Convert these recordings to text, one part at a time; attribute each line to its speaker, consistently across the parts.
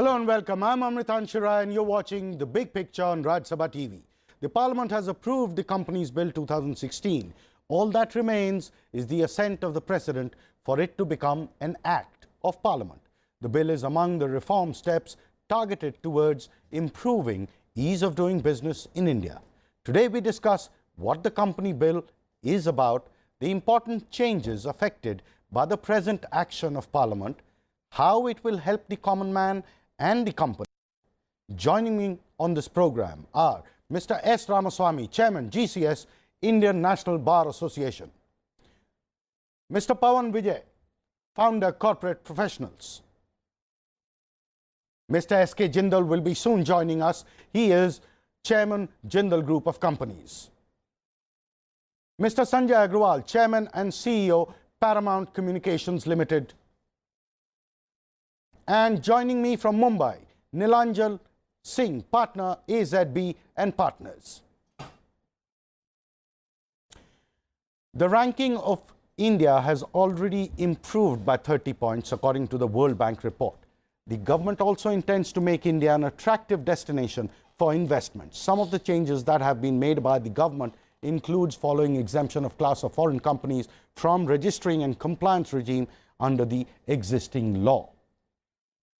Speaker 1: Hello and welcome. I'm Amritan Shirai and you're watching The Big Picture on Rajyasabha TV. The Parliament has approved the Companies Bill 2016. All that remains is the assent of the President for it to become an Act of Parliament. The bill is among the reform steps targeted towards improving ease of doing business in India. Today we discuss what the Company Bill is about, the important changes affected by the present action of Parliament, how it will help the common man and the company. Joining me on this program are Mr. S. Ramaswamy, Chairman, GCS, Indian National Bar Association. Mr. Pawan Vijay, Founder, Corporate Professionals. Mr. S.K. Jindal will be soon joining us. He is Chairman, Jindal Group of Companies. Mr. Sanjay Agrawal, Chairman and CEO, Paramount Communications Limited. And joining me from Mumbai, Nilanjal Singh, Partner, AZB and Partners. The ranking of India has already improved by 30 points according to the World Bank report. The government also intends to make India an attractive destination for investment. Some of the changes that have been made by the government includes following exemption of class of foreign companies from registering and compliance regime under the existing law.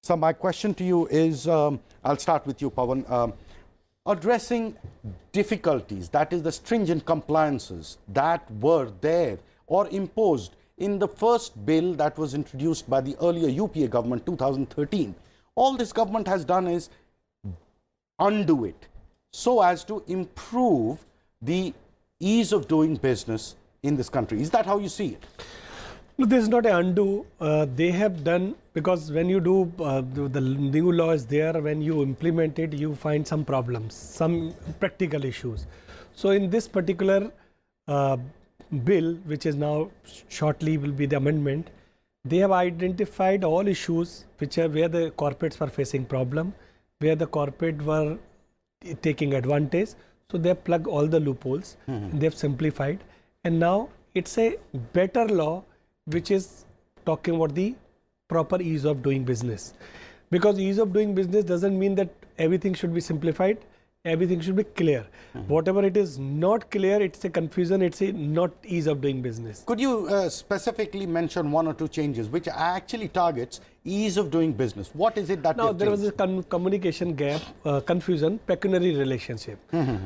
Speaker 1: So my question to you is, I'll start with you, Pawan. Addressing difficulties, that is the stringent compliances that were there or imposed in the first bill that was introduced by the earlier UPA government, 2013. All this government has done is undo it so as to improve the ease of doing business in this country. Is that how you see it?
Speaker 2: No, this is not an undo. They have done, because when you do, the new law is there, when you implement it, you find some problems, some practical issues. So in this particular bill, which is now shortly will be the amendment, they have identified all issues which are where the corporates were facing problem, where the corporate were taking advantage. So they have plugged all the loopholes, they have simplified, and now it's a better law which is talking about the proper ease of doing business. Because ease of doing business doesn't mean that everything should be simplified, everything should be clear. Whatever it is not clear, it's a confusion, it's a not ease of doing business.
Speaker 1: Could you specifically mention one or two changes which actually targets ease of doing business? What is it that
Speaker 2: now there was a communication gap, confusion, pecuniary relationship.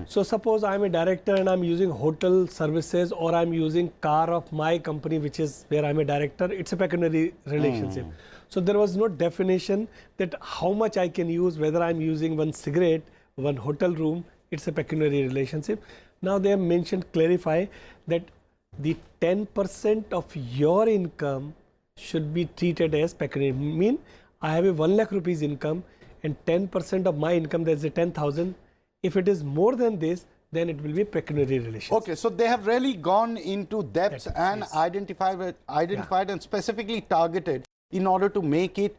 Speaker 2: So suppose I'm a director and I'm using hotel services or I'm using car of my company, which is where I'm a director, it's a pecuniary relationship. So there was no definition that how much I can use, whether I'm using one cigarette, one hotel room, it's a pecuniary relationship. Now they have mentioned, clarify that the 10% of your income should be treated as pecuniary. Mean I have a 1 lakh rupees income and 10% of my income, there's a 10,000. If it is more than this, then it will be pecuniary relationship.
Speaker 1: Okay, so they have really gone into depths and identified and specifically targeted in order to make it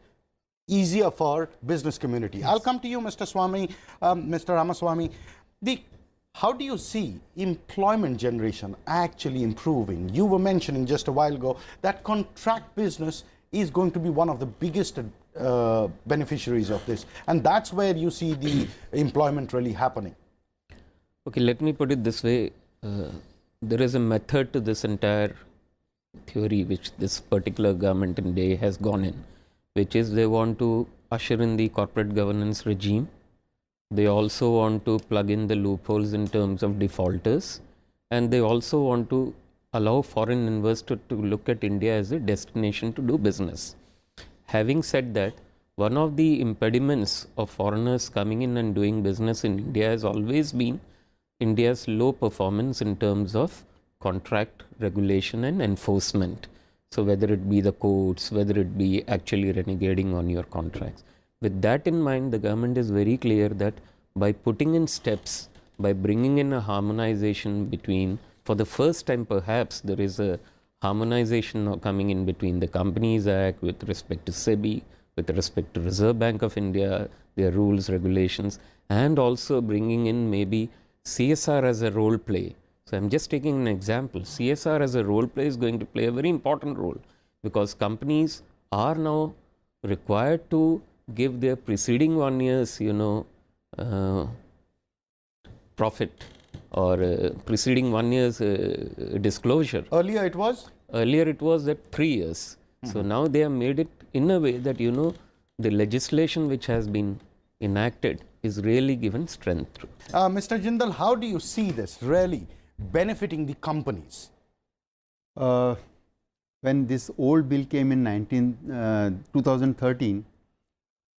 Speaker 1: easier for business community. Yes. I'll come to you, Mr. Swamy, Mr. Ramaswamy. How do you see employment generation actually improving? You were mentioning just a while ago that contract business is going to be one of the biggest beneficiaries of this, and that's where you see the employment really happening.
Speaker 3: Okay, let me put it this way. There is a method to this entire theory which this particular government in India has gone in, which is they want to usher in the corporate governance regime. They also want to plug in the loopholes in terms of defaulters, and they also want to allow foreign investors to look at India as a destination to do business. Having said that, one of the impediments of foreigners coming in and doing business in India has always been India's low performance in terms of contract regulation and enforcement. So whether it be the courts, whether it be actually renegading on your contracts. With that in mind, the government is very clear that by putting in steps, by bringing in a harmonization between, for the first time perhaps, there is a harmonization coming in between the Companies Act with respect to SEBI, with respect to Reserve Bank of India, their rules, regulations, and also bringing in maybe CSR as a role play. So I'm just taking an example. CSR as a role play is going to play a very important role because companies are now required to give their preceding 1 year's, profit or preceding 1 year's disclosure.
Speaker 1: Earlier it was?
Speaker 3: Earlier it was at 3 years. So now they have made it in a way that, the legislation which has been enacted is really given strength.
Speaker 1: Mr. Jindal, how do you see this really benefiting the companies?
Speaker 4: When this old bill came in 2013,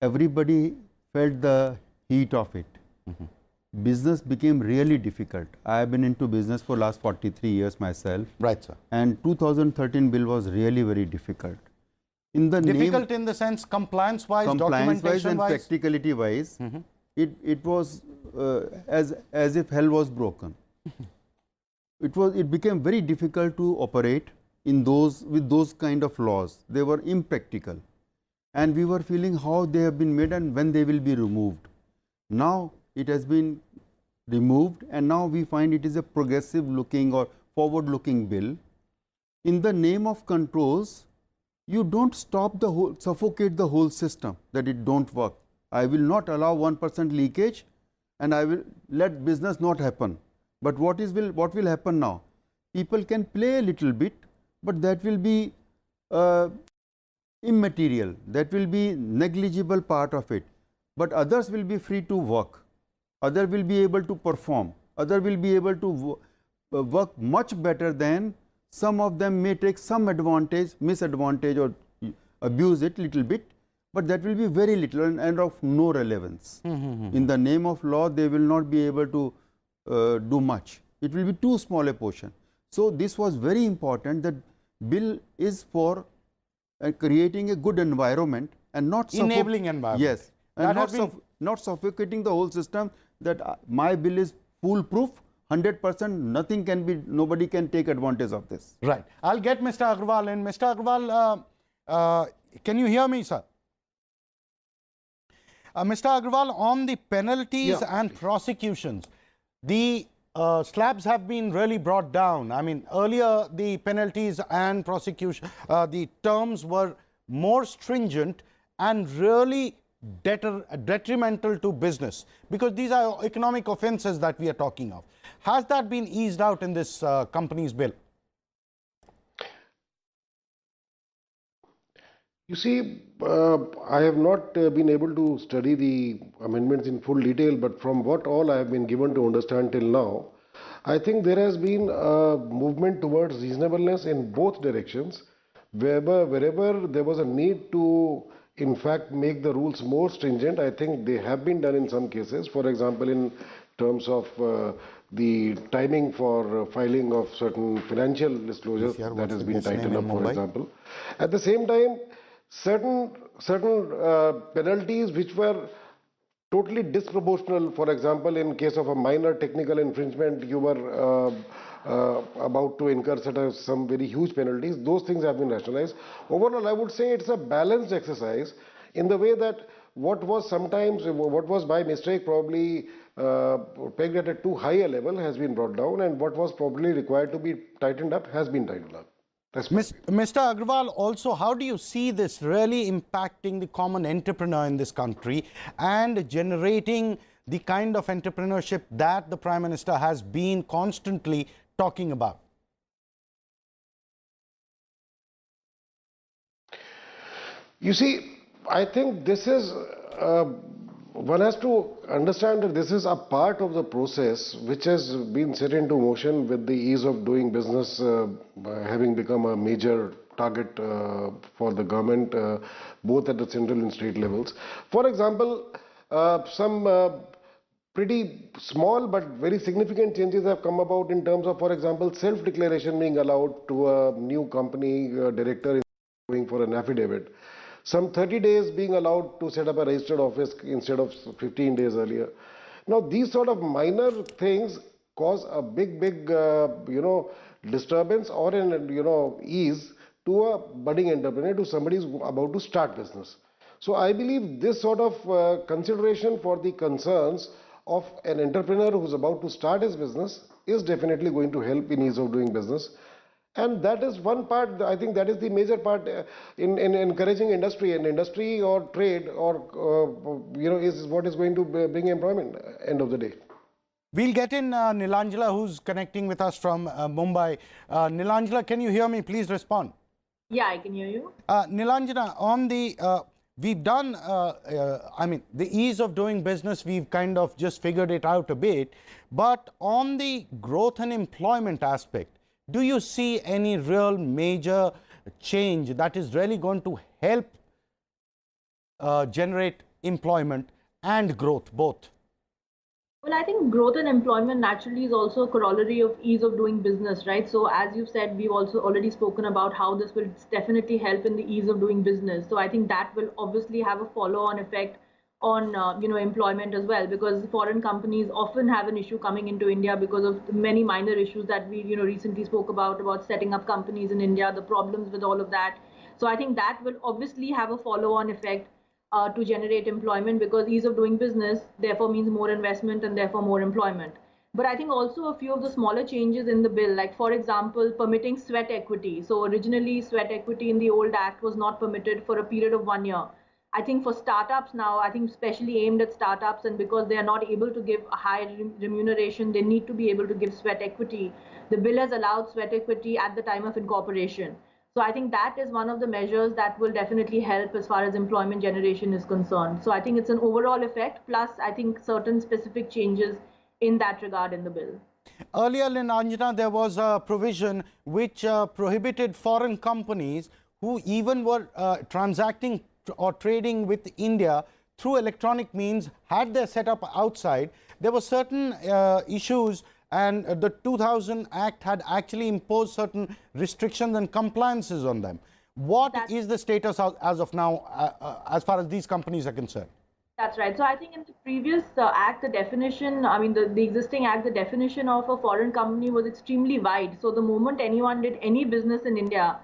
Speaker 4: everybody felt the heat of it. Business became really difficult. I have been into business for last 43 years myself.
Speaker 1: Right, sir.
Speaker 4: And 2013 bill was really very difficult.
Speaker 1: Difficult in the sense compliance-wise,
Speaker 4: and
Speaker 1: documentation-wise?
Speaker 4: practicality-wise, it was as if hell was broken. It became very difficult to operate with those kind of laws. They were impractical, and we were feeling how they have been made and when they will be removed. Now it has been removed, and now we find it is a progressive looking or forward looking bill. In the name of controls, you don't suffocate the whole system, that it don't work. I will not allow 1% leakage, and I will let business not happen. But what will happen now? People can play a little bit, but that will be immaterial. That will be negligible part of it. But others will be free to work. Others will be able to perform. Others will be able to work much better than some of them may take some advantage, misadvantage, or abuse it little bit, but that will be very little and of no relevance. In the name of law, they will not be able to do much. It will be too small a portion. So this was very important, that bill is for creating a good environment and not
Speaker 1: enabling environment.
Speaker 4: Yes, and not suffocating the whole system, that my bill is foolproof. 100%, nobody can take advantage of this.
Speaker 1: Right. I'll get Mr. Agarwal in. Mr. Agarwal, can you hear me, sir? Mr. Agarwal, on the penalties and prosecutions, the slabs have been really brought down. I mean, earlier the penalties and prosecution, the terms were more stringent and really detrimental to business, because these are economic offences that we are talking of. Has that been eased out in this company's bill?
Speaker 5: You see, I have not been able to study the amendments in full detail, but from what all I have been given to understand till now, I think there has been a movement towards reasonableness in both directions. Wherever there was a need to, in fact, make the rules more stringent, I think they have been done in some cases. For example, in terms of the timing for filing of certain financial disclosures, that has been tightened up, for example. At the same time, certain penalties which were totally disproportional, for example, in case of a minor technical infringement, you were about to incur some very huge penalties. Those things have been rationalized. Overall, I would say it's a balanced exercise in the way that what was by mistake probably pegged at a too high a level has been brought down, and what was probably required to be tightened up has been tightened up.
Speaker 1: Mr. Agarwal, also, how do you see this really impacting the common entrepreneur in this country and generating the kind of entrepreneurship that the Prime Minister has been constantly talking about?
Speaker 5: You see, I think this is, one has to understand that this is a part of the process which has been set into motion with the ease of doing business having become a major target for the government, both at the central and state levels. For example, some pretty small but very significant changes have come about in terms of, for example, self-declaration being allowed to a new company director going for an affidavit. Some 30 days being allowed to set up a registered office instead of 15 days earlier. Now, these sort of minor things cause a big, disturbance or an, ease to a budding entrepreneur, to somebody who's about to start business. So I believe this sort of consideration for the concerns of an entrepreneur who's about to start his business is definitely going to help in ease of doing business. And that is one part, I think that is the major part in encouraging industry. And industry or trade or, is what is going to bring employment end of the day.
Speaker 1: We'll get in Nilanjala, who's connecting with us from Mumbai. Nilanjala, can you hear me? Please respond.
Speaker 6: Yeah, I can hear you.
Speaker 1: Nilanjana, on the, we've done, I mean, the ease of doing business, we've kind of just figured it out a bit. But on the growth and employment aspect, do you see any real major change that is really going to help generate employment and growth both?
Speaker 6: Well, I think growth and employment naturally is also a corollary of ease of doing business, right? So as you've said, we've also already spoken about how this will definitely help in the ease of doing business. So I think that will obviously have a follow-on effect on employment as well, because foreign companies often have an issue coming into India because of many minor issues that we recently spoke about setting up companies in India, the problems with all of that. So I think that will obviously have a follow-on effect to generate employment, because ease of doing business therefore means more investment and therefore more employment. But I think also a few of the smaller changes in the bill, like for example, permitting sweat equity. So originally sweat equity in the old act was not permitted for a period of 1 year. I think for startups now, I think especially aimed at startups, and because they are not able to give a high remuneration, they need to be able to give sweat equity. The bill has allowed sweat equity at the time of incorporation. So I think that is one of the measures that will definitely help as far as employment generation is concerned. So I think it's an overall effect, plus I think certain specific changes in that regard in the bill.
Speaker 1: Earlier, Nilanjana, there was a provision which prohibited foreign companies who even were transacting or trading with India through electronic means, had their setup outside. There were certain issues, and the 2000 Act had actually imposed certain restrictions and compliances on them. What is the status as of now as far as these companies are concerned?
Speaker 6: That's right. So I think in the previous act, the definition, I mean, the existing act, the definition of a foreign company was extremely wide. So the moment anyone did any business in India,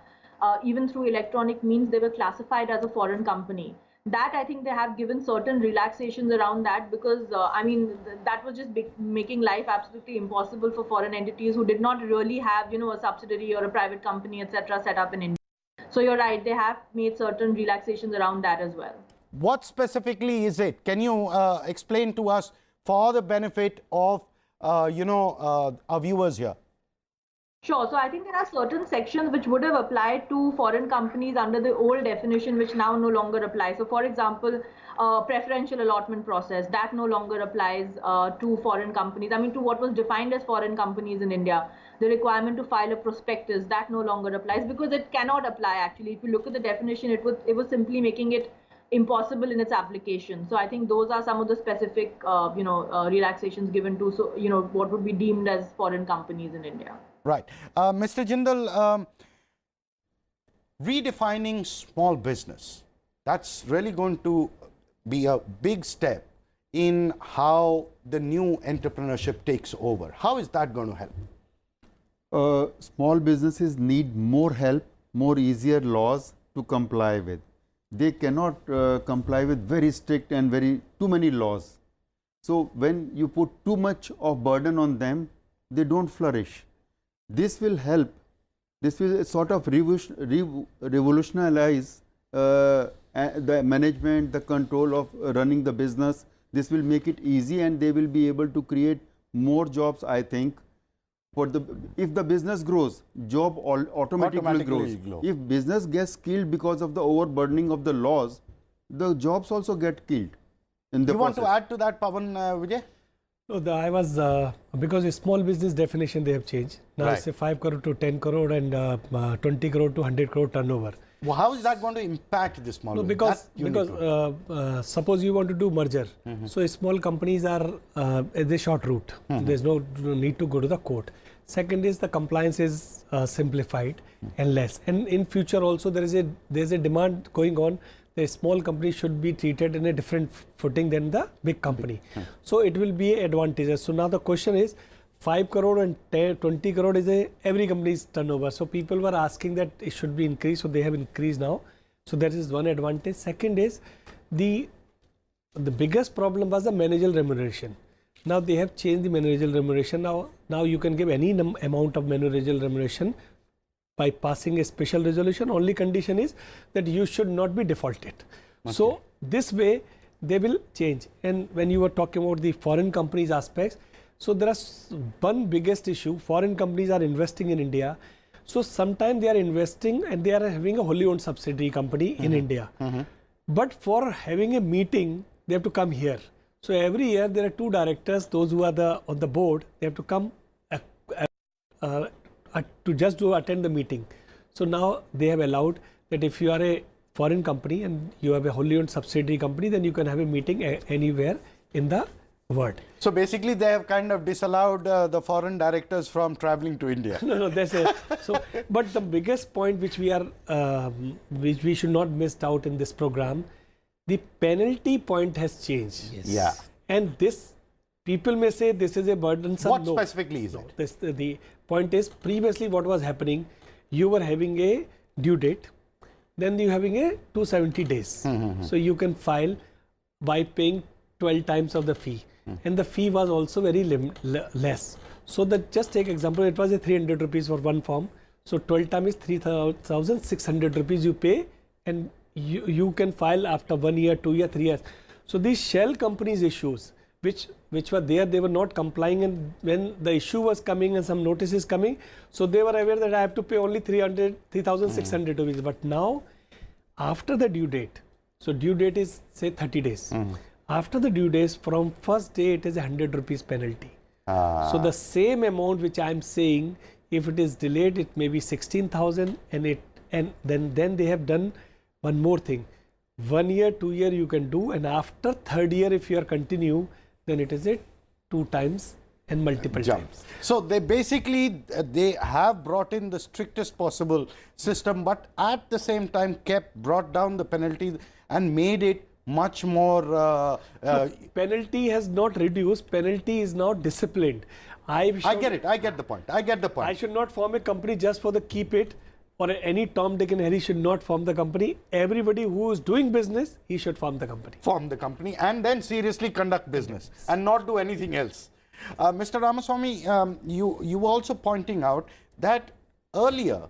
Speaker 6: even through electronic means, they were classified as a foreign company. That I think they have given certain relaxations around that, because I mean, that was just making life absolutely impossible for foreign entities who did not really have, a subsidiary or a private company, etc., set up in India. So you're right, they have made certain relaxations around that as well.
Speaker 1: What specifically is it? Can you explain to us for the benefit of, our viewers here?
Speaker 6: Sure. So I think there are certain sections which would have applied to foreign companies under the old definition, which now no longer apply. So for example, preferential allotment process, that no longer applies to foreign companies. I mean, to what was defined as foreign companies in India. The requirement to file a prospectus, that no longer applies, because it cannot apply actually. If you look at the definition, it was simply making it impossible in its application. So I think those are some of the specific, relaxations given to, what would be deemed as foreign companies in India.
Speaker 1: Right. Mr. Jindal, redefining small business, that's really going to be a big step in how the new entrepreneurship takes over. How is that going to help?
Speaker 4: Small businesses need more help, more easier laws to comply with. They cannot comply with very strict and too many laws. So when you put too much of burden on them, they don't flourish. This will help. This will sort of revolutionize the management, the control of running the business. This will make it easy, and they will be able to create more jobs, I think. If the business grows, job automatically grows. If business gets killed because of the overburdening of the laws, the jobs also get killed in the process.
Speaker 1: You want to add to that, Pawan, Vijay?
Speaker 2: No, because a small business definition they have changed. Now
Speaker 1: Right.
Speaker 2: it's a 5 crore to 10 crore and 20 crore to 100 crore turnover.
Speaker 1: Well, how is that going to impact the small
Speaker 2: No,
Speaker 1: business?
Speaker 2: because suppose you want to do merger, so small companies are a short route. There's no need to go to the court. Second is the compliance is simplified and less. And in future also there's a demand going on. The small company should be treated in a different footing than the big company. So it will be advantageous. So now the question is, 5 crore and 20 crore is every company's turnover. So people were asking that it should be increased. So they have increased now. So that is one advantage. Second is the biggest problem was the managerial remuneration. Now they have changed the managerial remuneration. Now you can give any amount of managerial remuneration by passing a special resolution. Only condition is that you should not be defaulted. So this way they will change. And when you were talking about the foreign companies aspects, so there is one biggest issue. Foreign companies are investing in India. So sometimes they are investing and they are having a wholly owned subsidiary company in India. But for having a meeting, they have to come here. So every year there are 2 directors, those who are on the board, they have to come to just attend the meeting. So now they have allowed that if you are a foreign company and you have a wholly owned subsidiary company, then you can have a meeting anywhere in the world.
Speaker 1: So basically, they have kind of disallowed the foreign directors from traveling to India.
Speaker 2: No, that's it. So, but the biggest point which we are, which we should not miss out in this program, the penalty point has changed.
Speaker 3: Yes.
Speaker 1: Yeah.
Speaker 2: And this, people may say this is a burdensome.
Speaker 1: What
Speaker 2: No.
Speaker 1: specifically is
Speaker 2: No,
Speaker 1: it?
Speaker 2: the point is, previously what was happening, you were having a due date, then you having a 270 days. So you can file by paying 12 times of the fee. And the fee was also very less. So that, just take example, it was a 300 rupees for one form. So 12 times is 3,600 rupees you pay, and you can file after 1 year, 2 years, 3 years. So these shell companies issues, which were there, they were not complying, and when the issue was coming and some notices coming, so they were aware that I have to pay only 3,600 rupees. But now, after the due date, so due date is say 30 days. After the due days, from first day it is 100 rupees penalty. So the same amount which I am saying, if it is delayed, it may be 16,000, and then they have done one more thing. 1 year, 2 year you can do, and after 3rd year if you are continue, then it is a 2 times and multiple times.
Speaker 1: So they basically they have brought in the strictest possible system, but at the same time brought down the penalty and made it much more.
Speaker 2: Penalty has not reduced. Penalty is now disciplined.
Speaker 1: I get it. I get the point.
Speaker 2: I should not form a company just for the keep it, or any Tom, Dick and Harry should not form the company. Everybody who is doing business, he should form the company.
Speaker 1: Form the company and then seriously conduct business and not do anything else. Mr. Ramaswamy, you were also pointing out that earlier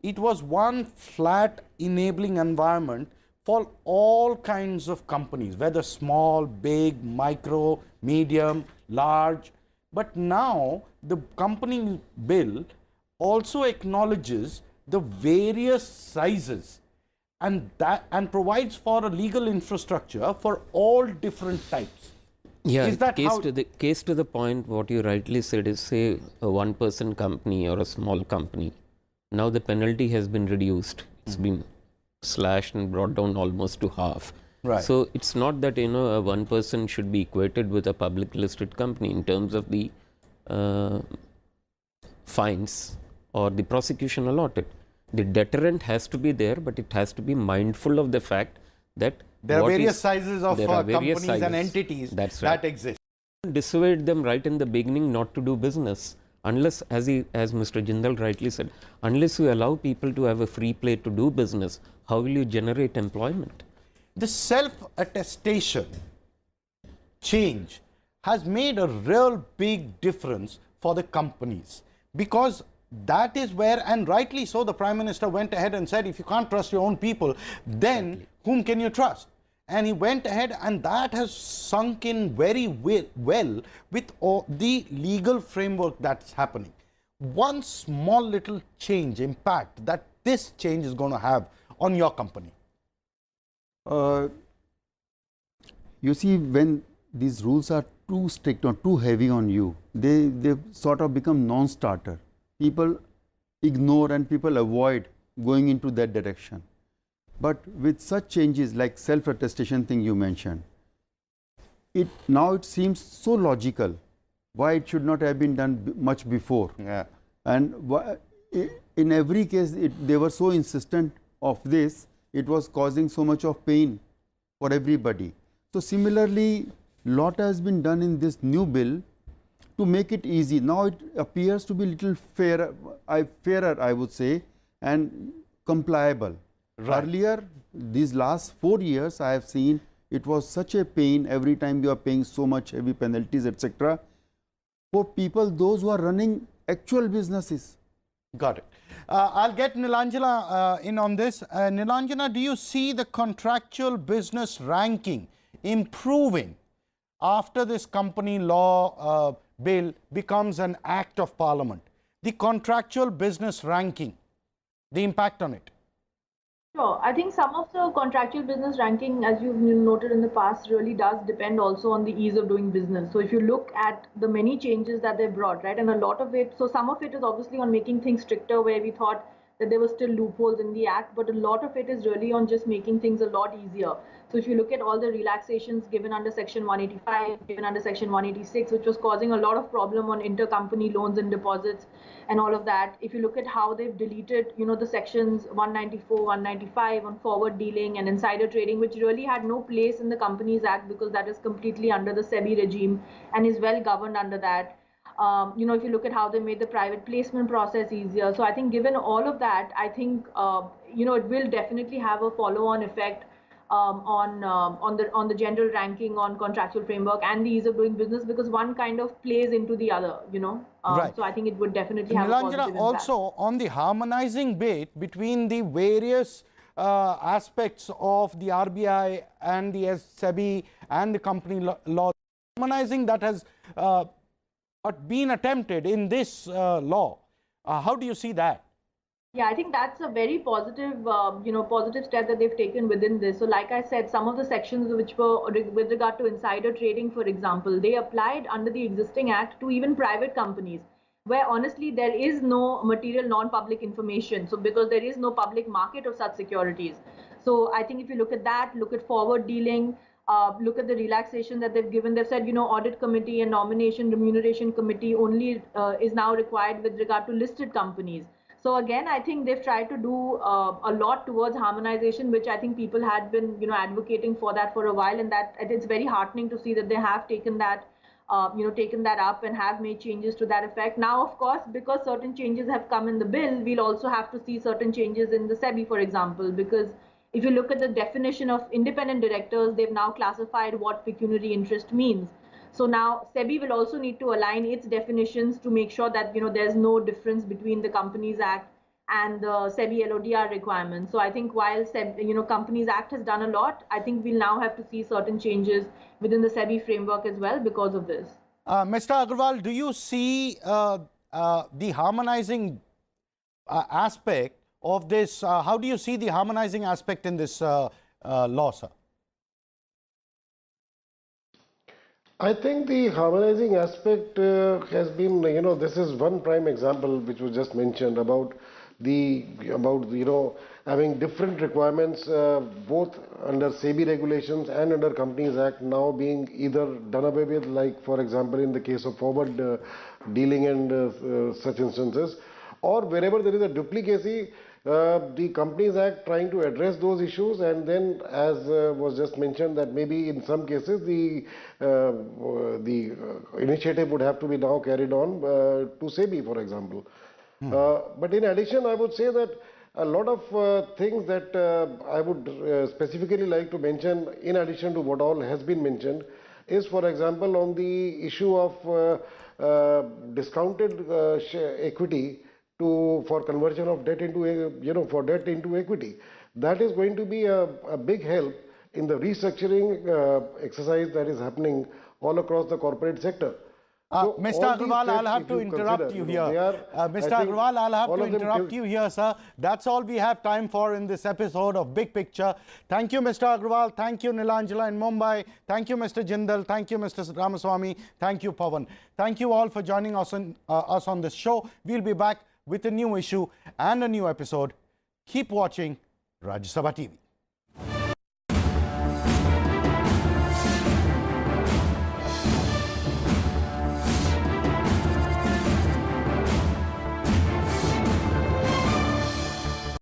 Speaker 1: it was one flat enabling environment for all kinds of companies, whether small, big, micro, medium, large. But now the company bill also acknowledges the various sizes and provides for a legal infrastructure for all different types.
Speaker 3: Yeah,
Speaker 1: Is that how
Speaker 3: case to the point, what you rightly said is, say, a one-person company or a small company. Now the penalty has been reduced. It's been slashed and brought down almost to half.
Speaker 1: Right.
Speaker 3: So it's not that, a one person should be equated with a public listed company in terms of the fines or the prosecution allotted. The deterrent has to be there, but it has to be mindful of the fact that
Speaker 1: there are various sizes of companies and entities
Speaker 3: That's right.
Speaker 1: that exist.
Speaker 3: Dissuade them right in the beginning not to do business, unless, as Mr. Jindal rightly said, unless you allow people to have a free play to do business, how will you generate employment?
Speaker 1: The self-attestation change has made a real big difference for the companies, because that is where, and rightly so, the Prime Minister went ahead and said, if you can't trust your own people, then whom can you trust? And he went ahead, and that has sunk in very well with all the legal framework that's happening. One small little change, impact that this change is going to have on your company.
Speaker 4: You see, when these rules are too strict or too heavy on you, they sort of become non-starter. People ignore and people avoid going into that direction. But with such changes like self-attestation thing you mentioned, now it seems so logical why it should not have been done much before.
Speaker 1: Yeah.
Speaker 4: And in every case, they were so insistent of this, it was causing so much of pain for everybody. So similarly, lot has been done in this new bill to make it easy. Now it appears to be little fairer, I would say, and compliable.
Speaker 1: Right.
Speaker 4: Earlier, these last 4 years, I have seen it was such a pain every time you are paying so much heavy penalties, etc. For people, those who are running actual businesses,
Speaker 1: Got it. I'll get Nilanjana in on this. Nilanjana, do you see the contractual business ranking improving after this company law bill becomes an act of parliament? The contractual business ranking, the impact on it.
Speaker 6: Sure. I think some of the contractual business ranking, as you've noted in the past, really does depend also on the ease of doing business. So if you look at the many changes that they brought, right, and a lot of it, so some of it is obviously on making things stricter where we thought that there were still loopholes in the act, but a lot of it is really on just making things a lot easier. So if you look at all the relaxations given under Section 185, given under Section 186, which was causing a lot of problem on intercompany loans and deposits and all of that. If you look at how they've deleted, the sections 194, 195 on forward dealing and insider trading, which really had no place in the Companies Act because that is completely under the SEBI regime and is well governed under that. If you look at how they made the private placement process easier. So I think given all of that, I think, it will definitely have a follow-on effect on the general ranking on contractual framework and the ease of doing business, because one kind of plays into the other,
Speaker 1: Right.
Speaker 6: So I think it would definitely have a positive
Speaker 1: Nilanjana,
Speaker 6: impact.
Speaker 1: also on the harmonizing bit between the various aspects of the RBI and the SEBI and the company law, harmonizing that has been attempted in this law. How do you see that?
Speaker 6: Yeah, I think that's a very positive, positive step that they've taken within this. So like I said, some of the sections which were with regard to insider trading, for example, they applied under the existing act to even private companies, where honestly there is no material non-public information. So because there is no public market of such securities. So I think if you look at that, look at forward dealing, look at the relaxation that they've given. They've said, audit committee and nomination remuneration committee only is now required with regard to listed companies. So again, I think they've tried to do a lot towards harmonization, which I think people had been, advocating for that for a while, and that it's very heartening to see that they have taken that, taken that up and have made changes to that effect. Now, of course, because certain changes have come in the bill, we'll also have to see certain changes in the SEBI, for example, because if you look at the definition of independent directors, they've now classified what pecuniary interest means. So now SEBI will also need to align its definitions to make sure that there's no difference between the Companies Act and the SEBI LODR requirements. So I think while Companies Act has done a lot, I think we'll now have to see certain changes within the SEBI framework as well because of this.
Speaker 1: Mr. Agarwal, do you see the harmonizing aspect of this? How do you see the harmonizing aspect in this law, sir?
Speaker 5: I think the harmonizing aspect has been, this is one prime example which was just mentioned about having different requirements both under SEBI regulations and under Companies Act now being either done away with, like for example in the case of forward dealing and such instances, or wherever there is a duplicacy, the Companies Act trying to address those issues, and then as was just mentioned that maybe in some cases the initiative would have to be now carried on to SEBI, for example. But in addition, I would say that a lot of things that I would specifically like to mention in addition to what all has been mentioned is, for example, on the issue of discounted equity for conversion of debt into for debt into equity. That is going to be a big help in the restructuring exercise that is happening all across the corporate sector. So
Speaker 1: Mr. Agarwal, I'll have to interrupt you here. Mr. Agarwal, I'll have to interrupt you here, sir. That's all we have time for in this episode of Big Picture. Thank you, Mr. Agarwal. Thank you, Nilanjana in Mumbai. Thank you, Mr. Jindal. Thank you, Mr. Ramaswamy. Thank you, Pawan. Thank you all for joining us on this show. We'll be back with a new issue and a new episode. Keep watching Rajyasabha TV.